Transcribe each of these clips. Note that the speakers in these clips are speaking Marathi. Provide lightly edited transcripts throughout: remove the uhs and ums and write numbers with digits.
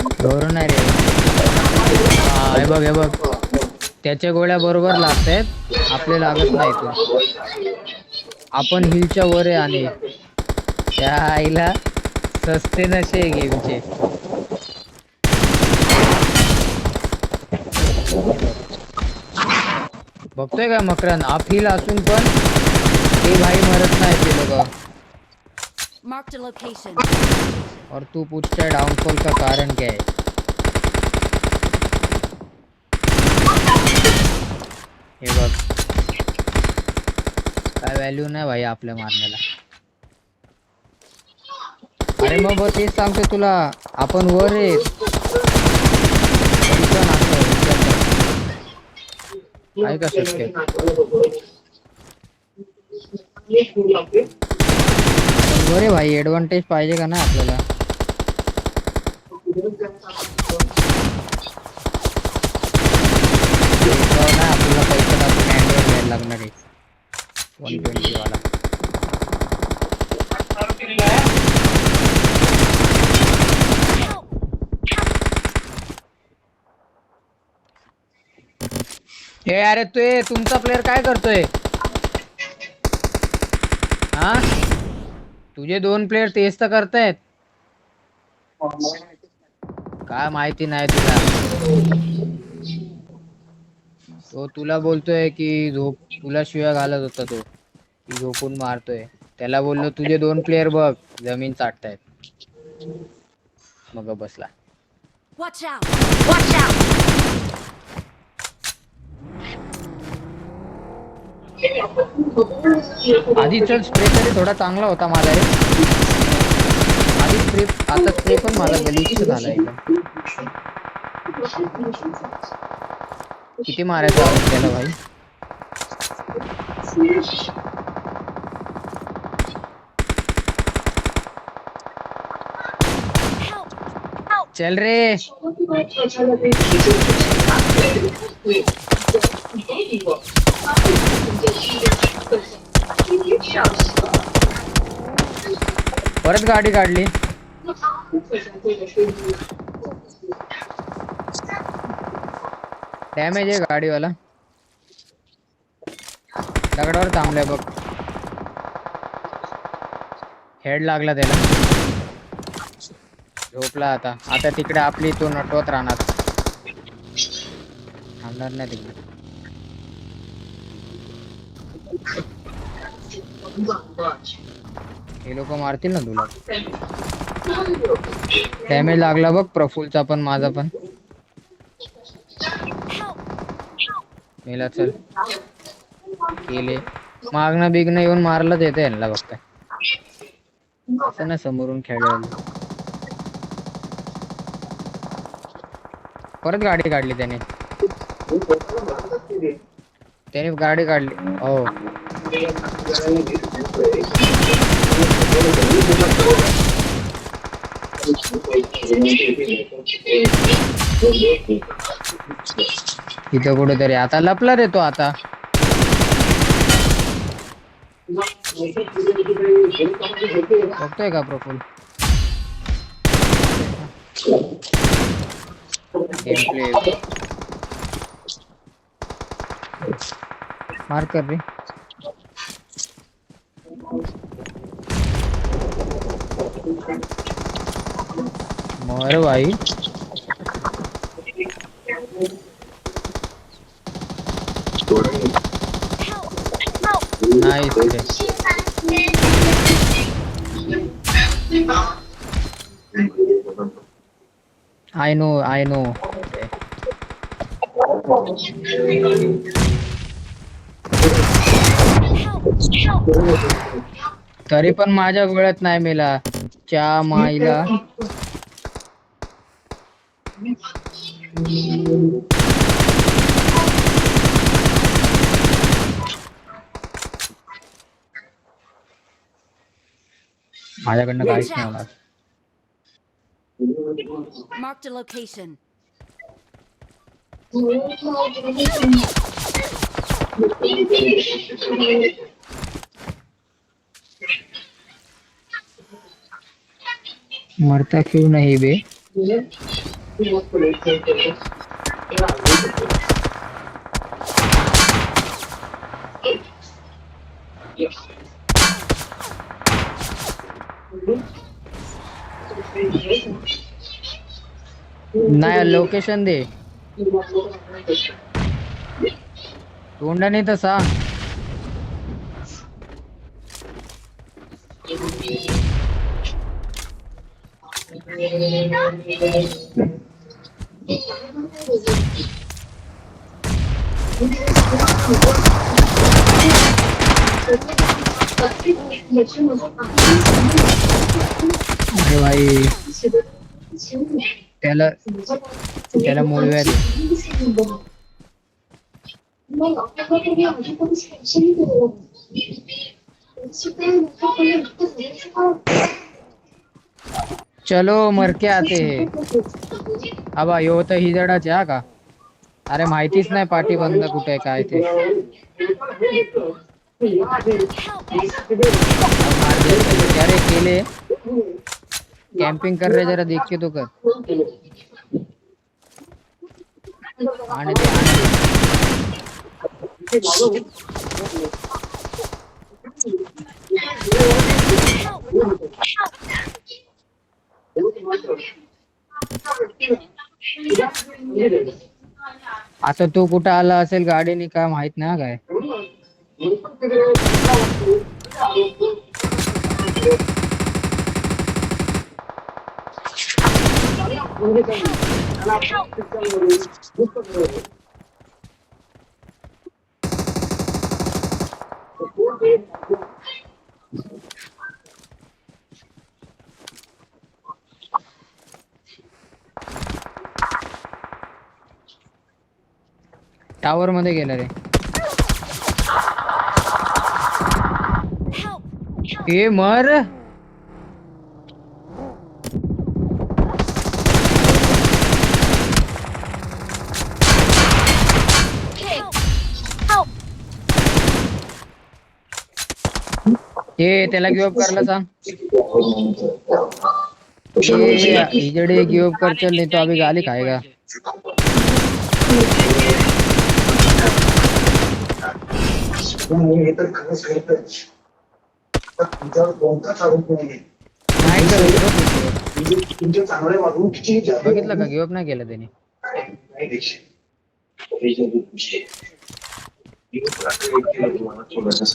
गौरव नाही रे. हा हे बघ हे बघ, त्याच्या गोळ्या बरोबर लागतायत, आपले लागत नाही इथून. आपण हिलच्या वर आहे आणि त्या आईला सस्ते नशे आहे गेमचे. हे बघ, बघतोय का मकरन, आप हिल असून पण ते भाई मरत नाही ते लोक. Marked a location. और तू पूछता है डाउनफॉल का कारण क्या है. हे बघ, काय व्हॅल्यू नाही भाई आपल्या मारण्याला. अरे मग तेच सांगतोय तुला, आपण वर आहे तरी पण असं विचार कर. आहे का शक्य. आपण वर आहे भाई, ऍडव्हान्टेज पाहिजे का ना आपल्याला. नाही आपल्याला पैसा टाकून अँड्रॉइड घ्यायला लागणार आहे 120 वाला. हे अरे तुमचा प्लेअर काय करतोय. हा, तुझे 2 प्लेयर तेच तर करतायत. काय माहिती नाही तुला. तो तुला बोलतोय की झोप, तुला शिव्या घालत होता तो की झोपून मारतोय. त्याला बोललो तुझे 2 प्लेयर बघ जमीन चाटतायत. मग बसला. Watch out! Watch out! आधी चल स्प्रे तरी थोडा चांगला होता माझा रे. आधी स्प्रे, आता स्प्रे पण माझा गलिच्छ झाला एकदम. किती मारायचा अजून त्याला भाई. चल रे. परत गाडी काढली. डॅमेज आहे गाडीवाला. दगडावर थांबलाय बघ. हेड लागला त्याला. झोपला आता. आता तिकडे आपली तो नटवत राहणार. थांबणार नाही तिकडे. हे लोक मारतील ना तुला. डॅमेज लागला बघ प्रफुलचा पण माझा पण. मेला चल. केले मागणं बिगणं येऊन मारलंच येते यांना फक्त. असं ना समोरून खेळायला. परत गाडी काढली त्याने. त्याने गाडी काढली. हो इथं कुठेतरी आता लपला रे तो आता. बघतोय का प्रफुल. गेम प्ले मार कर रे. मर भाई. Nice ray. I know, I know. तरी पण माझ्या गोळ्यात नाही मेला. च्या माईला. माझ्याकडनं काहीच नाही होणार. Marked a location. मरता क्यों नहीं बे. नाही लोकेशन दे. तोंडाने तर सांग. अरे भाई त्याला त्याला मूळव्या दे. चलो मरके आते हे. आबा यो तर हिजडाचे हा का. अरे माहितीच नाही पाठी बंद कुठे आहे काय ते. मार दिया अरे केले. कैंपिंग कर रहे जरा देख के तो कर. आने दे आने दे. आता तू कुठं आला असेल गाडीने काय माहित नाही काय. टावर मध्ये गेला रे. हे मर. हे त्याला गिव अप करायला सांग. इजड़े गिव अप कर चल नहीं तो अभी गाली खाएगा. बघितलं का गिव अप नाही केलं त्याने.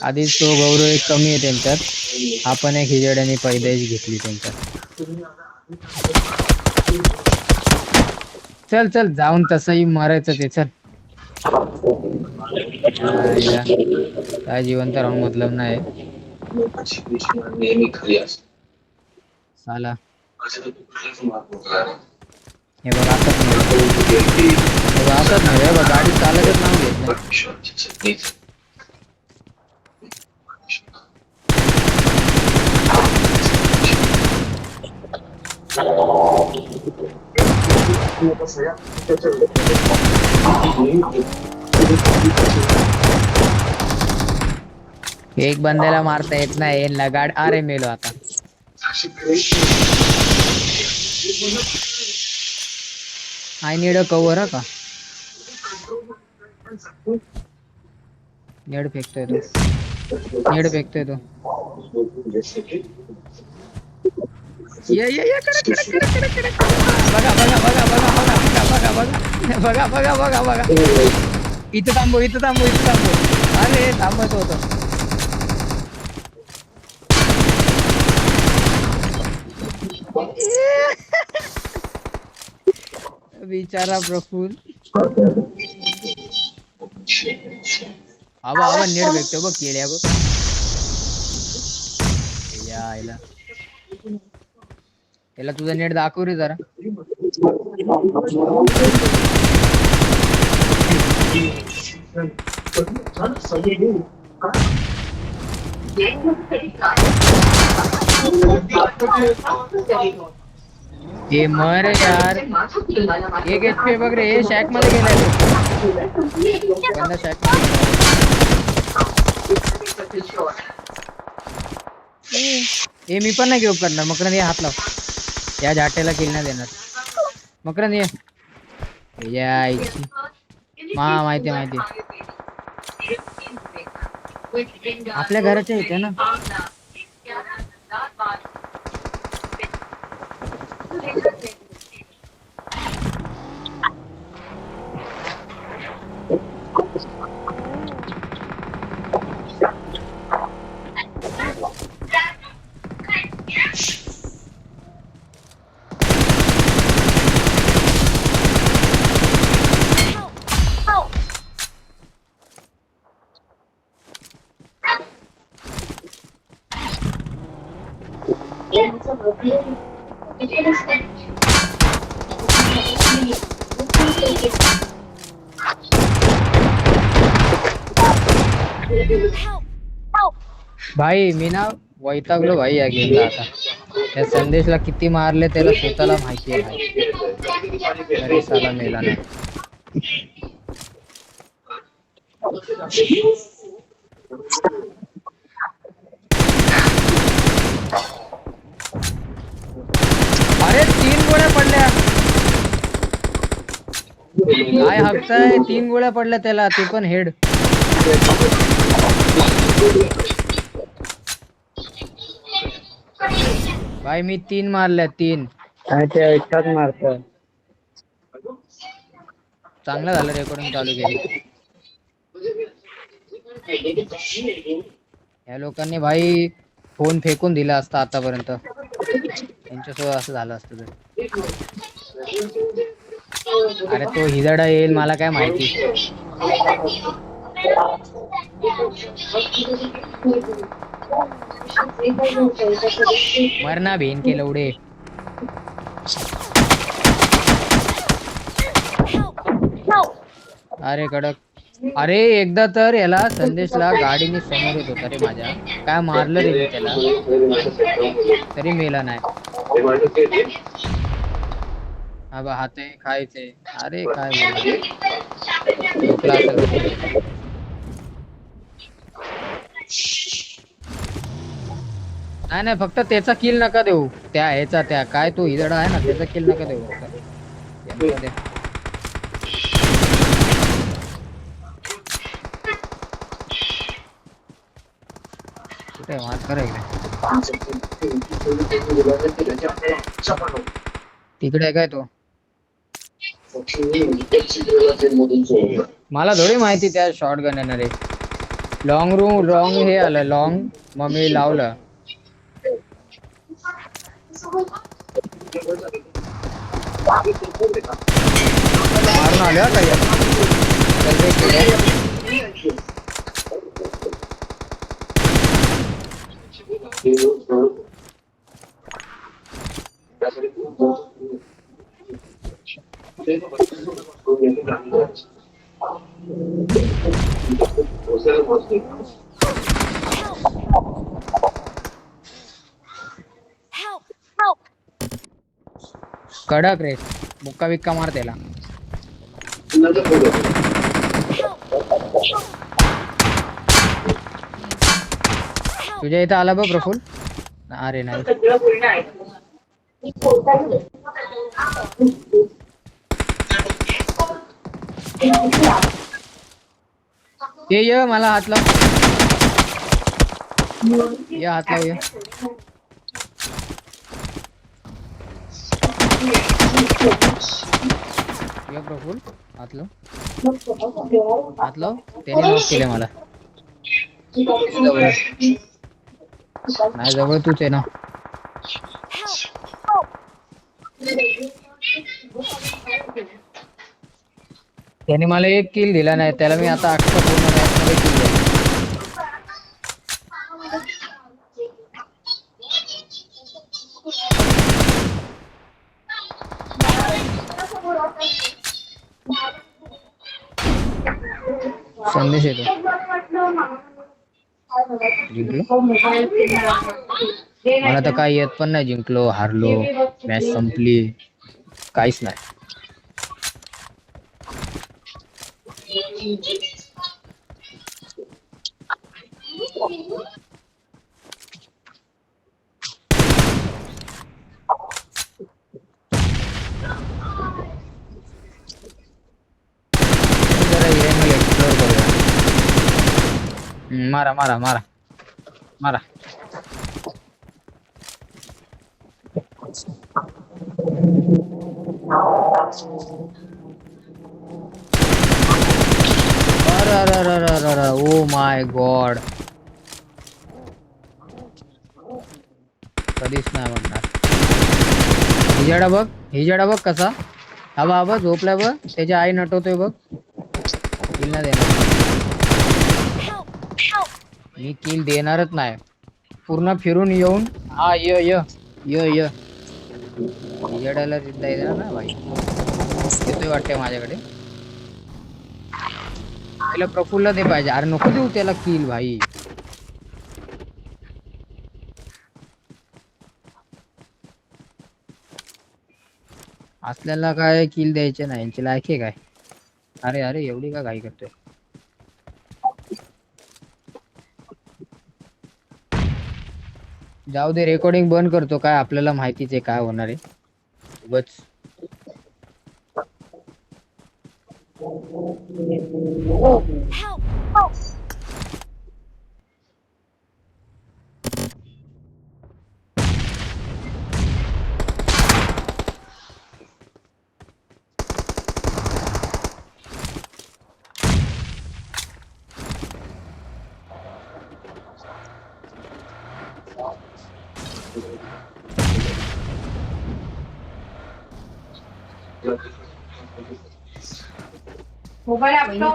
आधीच तो गौरव एक कमी आहे त्यांच्यात. आपण एक हिजड्याने पैदाइश घेतली त्यांच्यात. चल चल जाऊन तसंही मारायचं ते. चल काय जिवंत राहून मतलब नाही. साला हे बघ असंच नाही. हे बघ गाडी चालतच नाव घेत नाही. एक बंद्याला मारता येत नाही. लगाड अरे मेलो आता. आय नीड अ कव्हर का. नेड फेकतोय तो. नेड फेकतोय तो. ये बघा बघा बघा बघा बघा बघा बघा बघा बघा बघा. इथं थांबो इथं थांबो इथं थांबो. अरे थांबत होतं. बिचारा प्रफुल. आबा आबा नेट भेटतो बघ केल्या बघ. यायला त्याला तुझा नेट दाखव रे जरा. हे मर यार. एक एचपी बघ रे. हे शॅक मध्ये गेलाय तो. बंदा शॅक हे मी पण नाही गिव करणार. मग हात लाव. या झाट्याला किल नाही देणार. मकरंद ये यायची माहिती माहिती आपल्या घराच्या इथे ना. भाई मी ना वैतागलो भाई या गेमला आता. त्या संदेशला किती मारले त्याला स्वतःला माहिती आहे भाई. तरी साला मेला नाही. अरे 3 गोळ्या पडल्या. काय हकताय 3 गोळ्या पडल्या त्याला ते पण हेड. भाई मी 3 मारल्या 3. ते एकटाच मारतो. चांगलं झालं रेकॉर्डिंग चालू केली. या लोकांनी भाई फोन फेकून दिला असता आतापर्यंत. त्यांच्यासोबत असं झालं असतं तर. अरे तो हिजडा येईल मला काय माहिती. मरना भेन के लवडे. अरे कडक. अरे एकदा तर याला संदेशला गाडीने समोर येत होता रे माझ्या. काय मारलं रे मी त्याला तरी मेला नाही. हा बा हाते खायचे. अरे काय झोपला असेल. नाही नाही फक्त त्याचा किल नका देऊ. त्या ह्याचा त्या काय तो हिजडा आहे ना त्याचा किल नका देऊ फक्त. कुठे वाच करायला तिकडे आहे काय तो. मला थोडी माहिती त्या शॉर्ट गन येणार रे. लॉंग हे आलं लॉंग मग मी लावलं. मारून आलो कडक रे. मुक्का बिक्का मार त्याला. तुझ्या इथं आला बघ प्रफुल. अरे नाही ये मला हात लाव. या हात लाव. ये प्रफुल हात लाव. त्याने नॉक केले मला. नाही जवळ तूच आहे ना. त्याने मला एक किल दिला नाही. त्याला मी आता अख्खा पूर्ण मॅच मध्ये किल दिला. संदेश येतो. जिंकलो मला तर काही येत पण नाही. जिंकलो हारलो मॅच संपली काहीच नाही. मारा मारा मारा मारा. अरे अरे अरे अरे अरे ओ माय गॉड. कधीच नाही म्हणणार. हिजाडा बघ कसा. हा झोपलाय बघ. त्याची आई नटवतोय बघ. किल नाही देणार. मी किल देणारच नाही. पूर्ण फिरून येऊन हा य हिजाड्याला द्यायला ना भाई. येतोय वाटतंय माझ्याकडे. त्याला प्रफुल्ल दे पाहिजे. अरे नको देऊ त्याला किल भाई. असल्याला काय किल द्यायचे नाही. यांची लायकी काय. अरे अरे एवढी का घाई करतोय. जाऊ दे रेकॉर्डिंग बंद करतो. काय आपल्याला माहितीच आहे काय होणार आहे. उगाच Help! मोबाईल आपला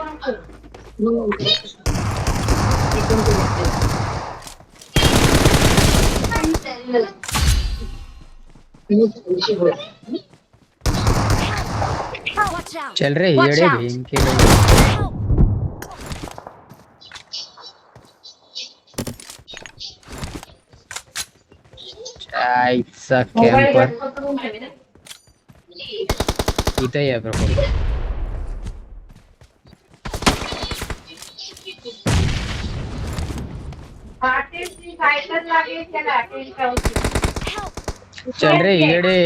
Watch out! चल रे Watch येडे out! भेन केलं. Help! आईचा मोबाईल कॅम्पर इथे आहे प्रफुल्ल. चल रे येडे.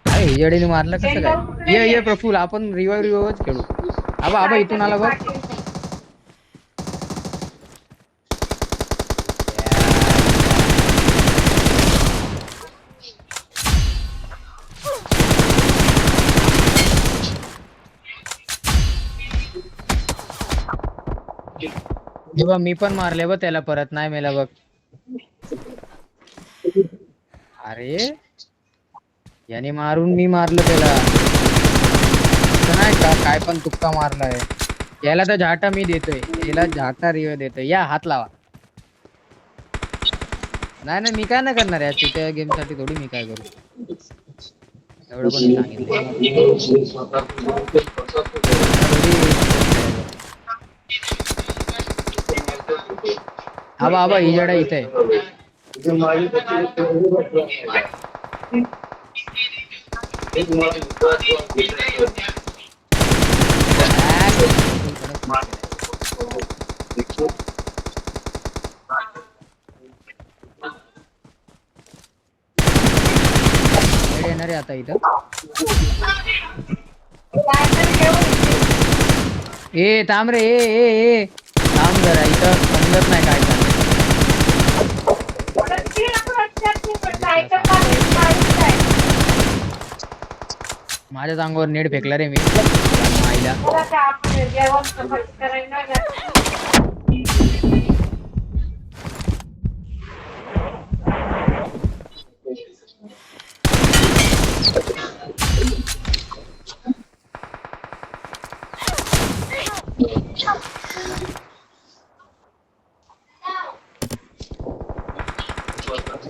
अरे हिजडीने मारलं कसं काय. ये प्रफुल्ल आपण रिवाइवच खेळू. आबा इथून आला बघ. जेव्हा मी पण मारले बघ त्याला परत नाही मेला बघ. अरे याने मारून मी मारलं त्याला. असं नाही का काय पण तुक्का मारलाय. याला तर झाटा मी देतोय. याला झाटा रिव्ह देतोय. या हात लावा. नाही मी काय नाही करणार यार. त्या गेम साठी थोडी मी काय करू. एवढं कोणी सांगितलं. आबा हिजडा इथे आहे. येणार आहे आता इथं. ए थांब रे. ए थांब जरा. इथं समजत नाही काय चाललंय. माझ्याच अंगावर नेट फेकला रे मी. आईला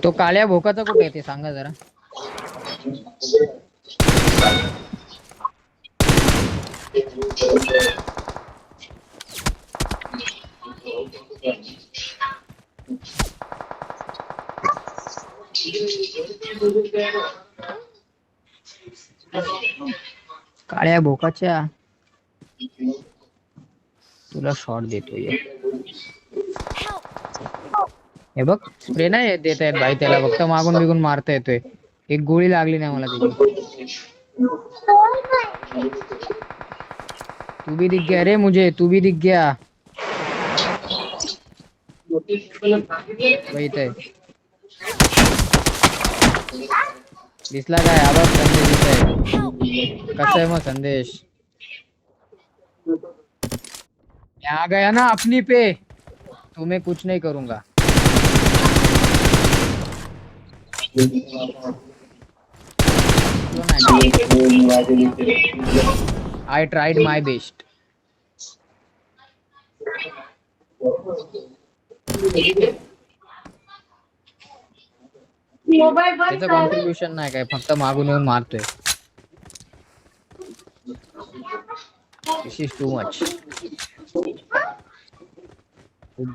तो काळ्या भोकाचा कुठे आहे ते सांगा जरा. काळ्या भोकाच्या तुला शॉट देतोय. Help! हे बघ स्प्रे नाही देत आहेत भाई त्याला, फक्त मागून बिगून मारता येतोय. एक गोळी लागली नाही मला त्याची. तू भी दिख गया रे मुझे, तू भी दिख गया. वही इथे दिसला काय? आवाज संदेश दिसत आहे. Help! कसा आहे मग संदेश? मैं आ गया ना अपनी पे, तुम्हें कुछ नहीं करूंगा. I tried my best. त्याचं कॉन्ट्रीब्युशन नाही काय, फक्त मागून येऊन मारतोय. दिस इज टू मच.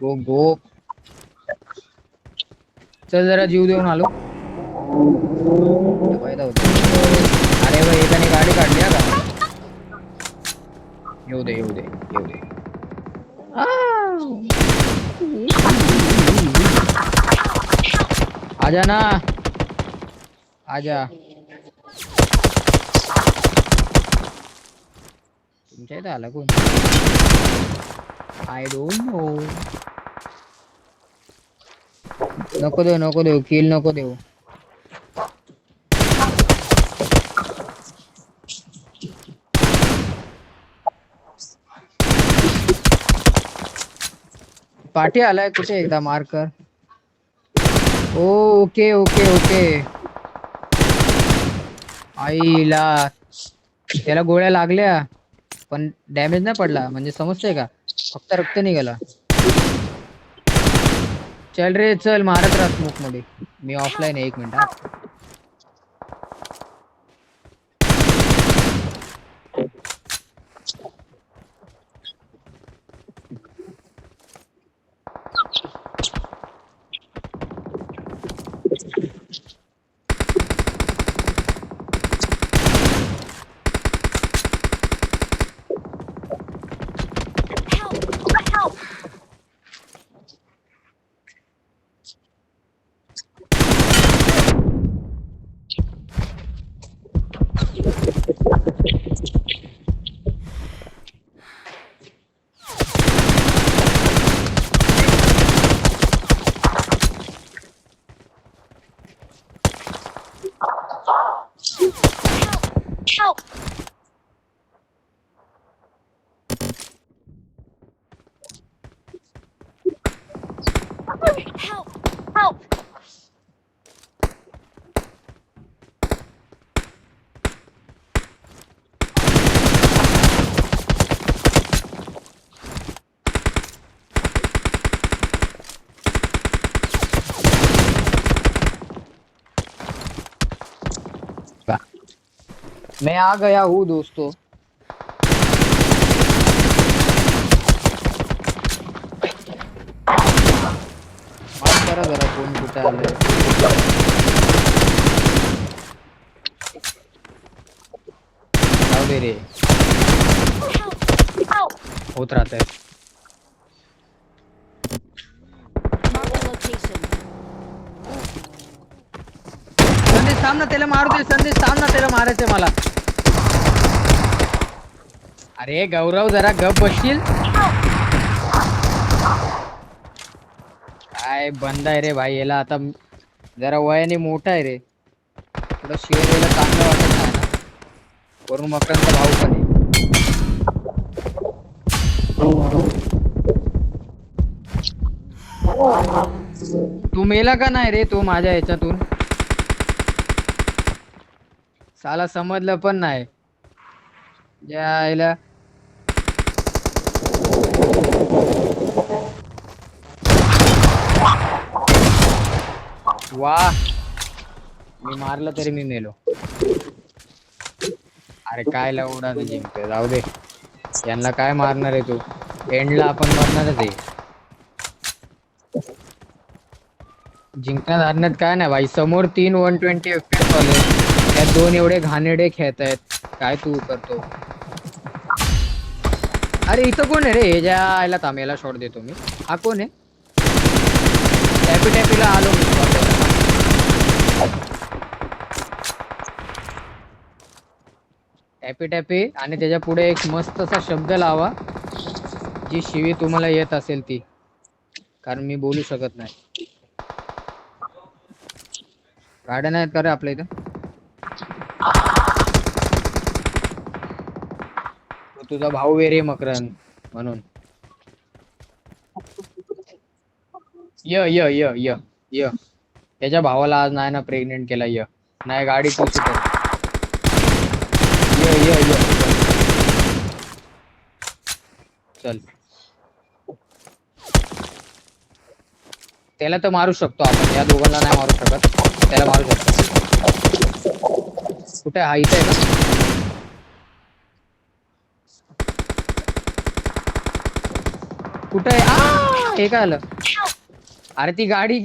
गो गो. चल जरा जीव देऊन आलो. फायदा होतो. अरे भाई एकाने गाडी काढली का? येऊ दे येऊ दे येऊ दे. आजा ना, आजा. तुमच्या इथं आला कोण? I don't know. नको देऊ किल नको देऊ. पाठी आलाय कुठे एकदा मार्कर. Okay okay okay. आईला त्याला गोळ्या लागल्या पण डॅमेज नाही पडला, म्हणजे समजतंय का? फक्त रक्त निघाला. चल रे चल, मारत राहा स्मोक मध्ये. मी ऑफलाईन आहे, 1 मिनिट. Help! Help! Help! मैं आ गया हूँ दोस्तों. माफ करा जरा, कोण कुठे आलंय. जाऊ दे रे, होत राहतंय. Mark the location. संदेश थांब ना, त्याला मारू दे. संदेश थांब ना, त्याला मारायचंय मला. अरे गौरव जरा गप बसशील. काय बंद आहे रे भाई, याला आता जरा वयाने मोठा आहे रे, थोडं शिवाय द्यायला चांगलं वाटत नाही ना. वरून मकरांचा भाऊ पण आहे. तू मेला का नाही रे तो माझ्या ह्याच्यातून? साला समजलं पण नाही. यायला वाह, मी मारलं तरी मी मेलो. अरे काय लवडा जिंकतोय, जाऊ दे. यांना काय मारणार आहे तू? एंडला आपण मारणारच आहे. जिंकण्यात हरण्यात काय नाही भाई. समोर 3 120 FPS वाले, त्यात 2 एवढे घाणेरडे खेळत आहेत. काय तू करतो? अरे इथं कोण आहे रे? हे ज्या आयला थांब, याला शॉट देतो मी. हा कोण आहे? टॅपी टॅपीला आलो मी टॅपी टॅपी आणि त्याच्या पुढे एक मस्त असा शब्द लावा जी शिवी तुम्हाला येत असेल ती, कारण मी बोलू शकत नाही. गाड्या नाहीत का रे आपल्या इथं? तो तुझा भाऊ वेरे मकरन म्हणून य य य य य त्याच्या भावाला आज नाही ना प्रेग्नेंट केला. य नाही गाडी तू सुपर. य य य चल त्याला तर मारू शकतो आपण, या दोघांना नाही मारू शकत, त्याला मारू शकतो. कुठे हा इथे आहे का? कुठे आहे? हे काय आलं? अरे ती गाडी,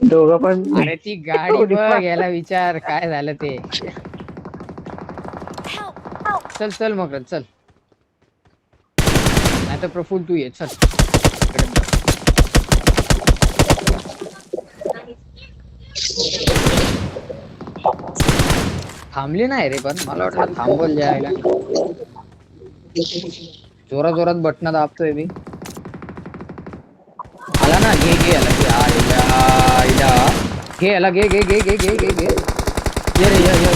दोघं पण अरे ती गाडी बघ, याला विचार काय झालं ते. चल चल मग चल, नाही तर प्रफुल तू ये चल. थांबली नाही रे, पण मला वाटलं थांबवल जायला. जोरात जोरात बटणं दाबतोय मी. आला ना, घे घे याला, घे आईला घे याला, घे घे घे घे घे घे घे ये रे ये ये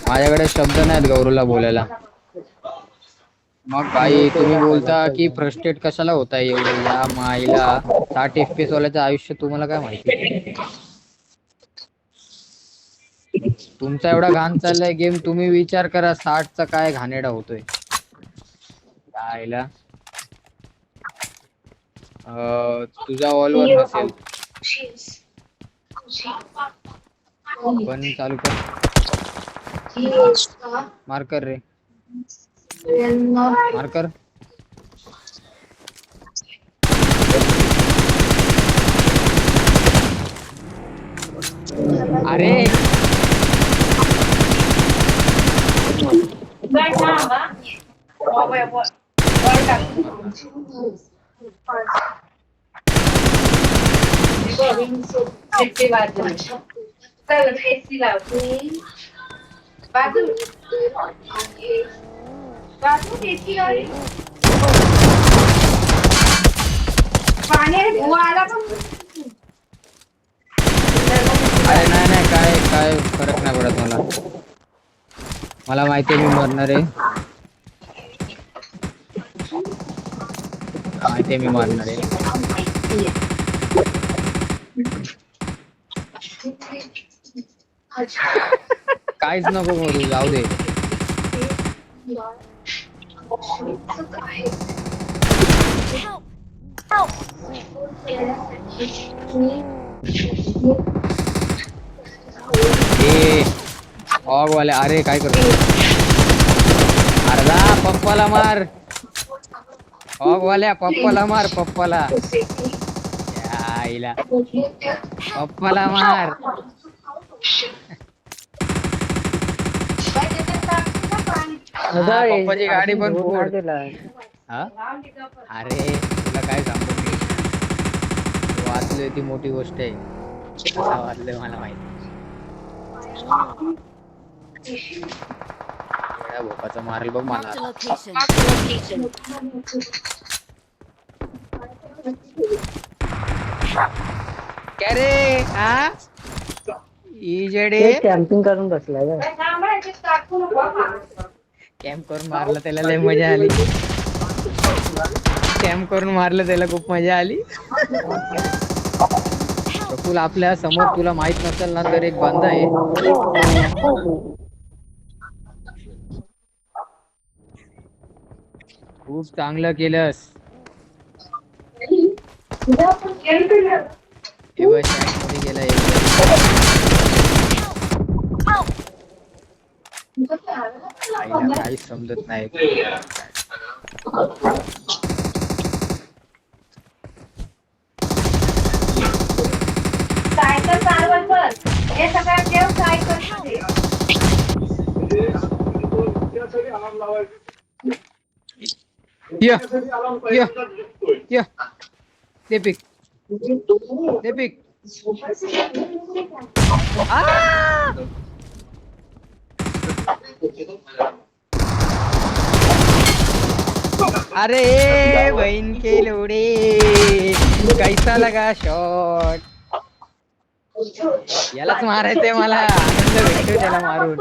माझ्याकडे शब्द नाहीत गौरूला बोलायला. मग भाई तुम्ही बोलता की फ्रस्ट्रेट कशाला होताय एवढं, या माईला 60 FPS वाल्याचं आयुष्य तुम्हाला काय माहिती. तुमचा एवढा घाण चाललाय गेम, तुम्ही विचार करा 60चा काय घाणेडा होतोय. आईला तुझा ऑलवर नसेल, पण चालू कर. मार्कर रे, मार्कर. अरे अरे नाही नाही, काय काय फरक नाही पडत मला. मला माहिती आहे मी मरणार आहे, माहिती आहे मी मरणार आहे. काहीच नको करू, जाऊ दे. वाले अरे काय करतो, अर्धा पप्पाला मार. वाल्या पप्पाला मार, पप्पाला आईला पप्पाला मार. पप्पाची गाडी पण फोड. अरे तुला काय सांगू, वाचलोय ती मोठी गोष्ट आहे. वाचलोय मला माहिती. भोपाचा मारेल बघ मला. काय रे हा कॅम्पिंग करून बसलाय. कॅम्प करून मारलं त्याला लय मजा आली. कॅम्प करून मारलं त्याला खूप मजा आली. प्रफुल आपल्या समोर तुला माहित नसेल ना तर एक बंदा आहे. खूप चांगलं केलंस. गेला काहीच समजत नाही. या या या दे पिक दे पिक अरे बहन के लोड़े कैसा लगा शॉट यालाच मारायचंय मला आनंद भेटतोय त्याला मारून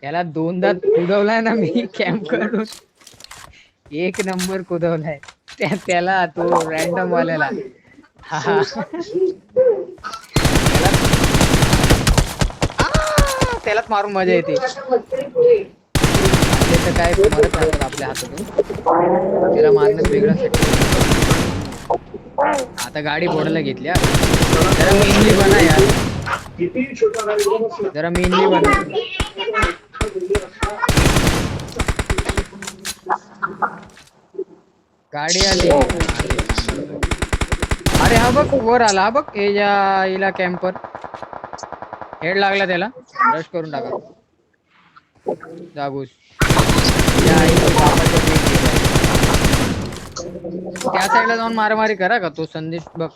त्याला दोनदा कुदवलाय ना मी कॅम्प करून एक नंबर कुदवलाय त्याला तो रॅन्डम वाल्याला त्यालाच मारून मजा येते तर काय मरत राहतात आपल्या हातातून त्याला मारणं वेगळं आता गाडी फोडायला घेतल्या जरा मेनली बना यार जरा मेनली बना गाडी आली अरे हा बघ वर आला हा बघ हिला कॅम्पर हेड लागला त्याला रश करून टाका जागूस त्या साईडला जाऊन मारामारी करा का तो संदेश बघ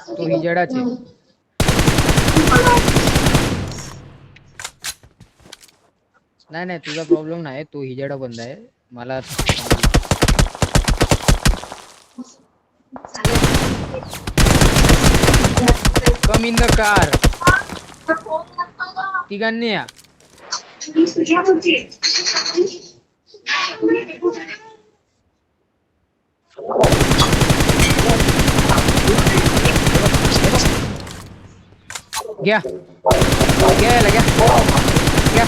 तो हिजडाचे नाही तुझा प्रॉब्लेम नाही तो हिजडा बंद आहे मला कम इन द कार तिघांनी या घ्या घ्यायला घ्या घ्या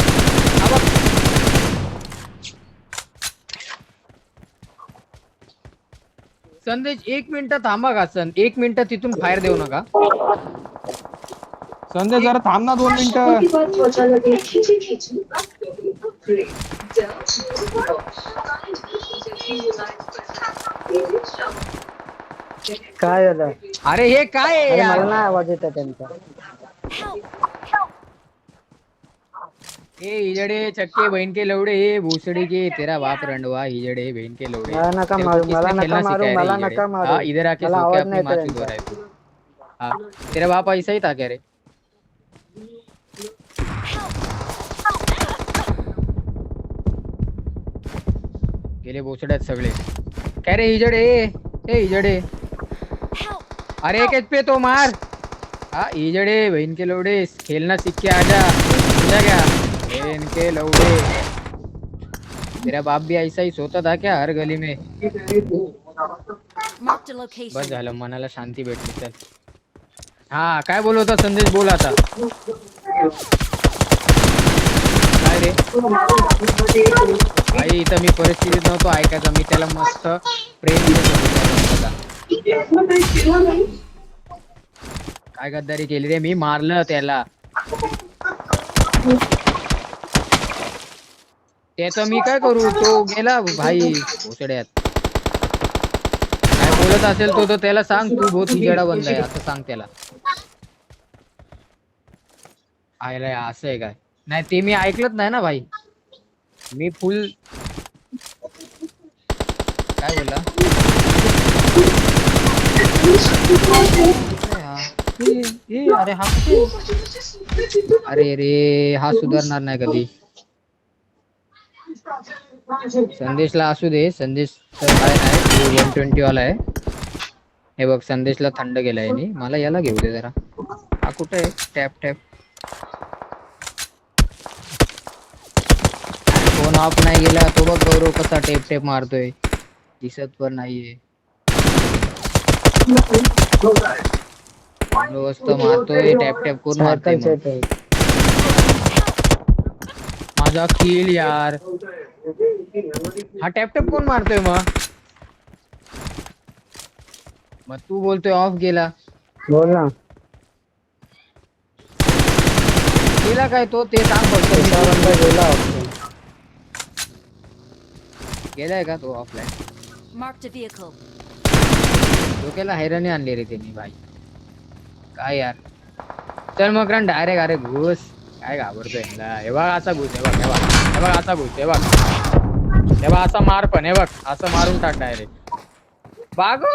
संदेश 1 मिनिट थांबा का एक मिनिट तिथून फायर देऊ नका संदेश जरा थांब ना 2 मिनिटं काय झालं अरे हे काय आहे अरे यार मला नाही आवाज येत त्यांचा ए हिजड़े चक्के बहन के लौड़े भूसड़ी के तेरा बाप रंडवा हिजड़े बहन के लौड़े मला नका मारू मला नका मारू मला नका मारू हाँ इधर आके मला सो के आवाज अपनी नाही माँ येत चुद हो रहा त्यांचा. है तू हाँ तेरा बाप ऐसा ही था क्या रे गेले भोसड्यात सगळे काय रे हिजड़े ए हिजड़े अरे एक पे तो मार हाँ हिजड़े बहन के लौड़े खेलना सीख के आजा समझा क्या बहन के लौड़े तेरा बाप भी ऐसा ही सोता था क्या हर गली में Marked a location. बस झालं मनाला शांती भेटली चल हा काय बोलत होता संदेश बोल आता काय रे आई इथं मी परिस्थितीत नव्हतो ऐकायचा मी त्याला मस्त प्रेम देत होतो काय गद्दारी केली रे मी मारलं त्याला त्याचं मी काय करू तो गेला भाई भोसड्यात काय बोलत असेल तो तर त्याला सांग तू बहुत हिजडा बंद आहे असं सांग त्याला आयला असं आहे काय नाही ते मी ऐकलंच नाही ना भाई मी फुल काय बोलला अरे हा अरे रे हा सुधारणार नाही कधी संदेशला असू दे संदेश तर काय नाही 120 वाला आहे हे बघ संदेशला थंड गेलाय नी मला याला घेऊ दे जरा हा कुठे आहे टॅप टॅप फोन ऑफ नाही गेला तो बघ गौरव कसा टेप टेप मारतोय दिसत पण नाहीये मस्त मारतोय टॅप टॅप करून मारतोय मग. माझा किल यार हा टॅप टॅप कोण मारतोय मग तू बोलतोय ऑफ गेला बोल ना गेला काय तो ते सांग फक्त गेला गेलाय का तो ऑफलाईन Marked a vehicle. डोक्याला हैराणी आणली रे त्यांनी भाई. काय यार. चल मग डायरेक्ट अरे घुस. काय घाबरतोय ह्याला? हे बघ असा घुस. हे बघ असा घुस. हे बघ असा मार पण. हे बघ असं मारून टाक डायरेक्ट. बागो.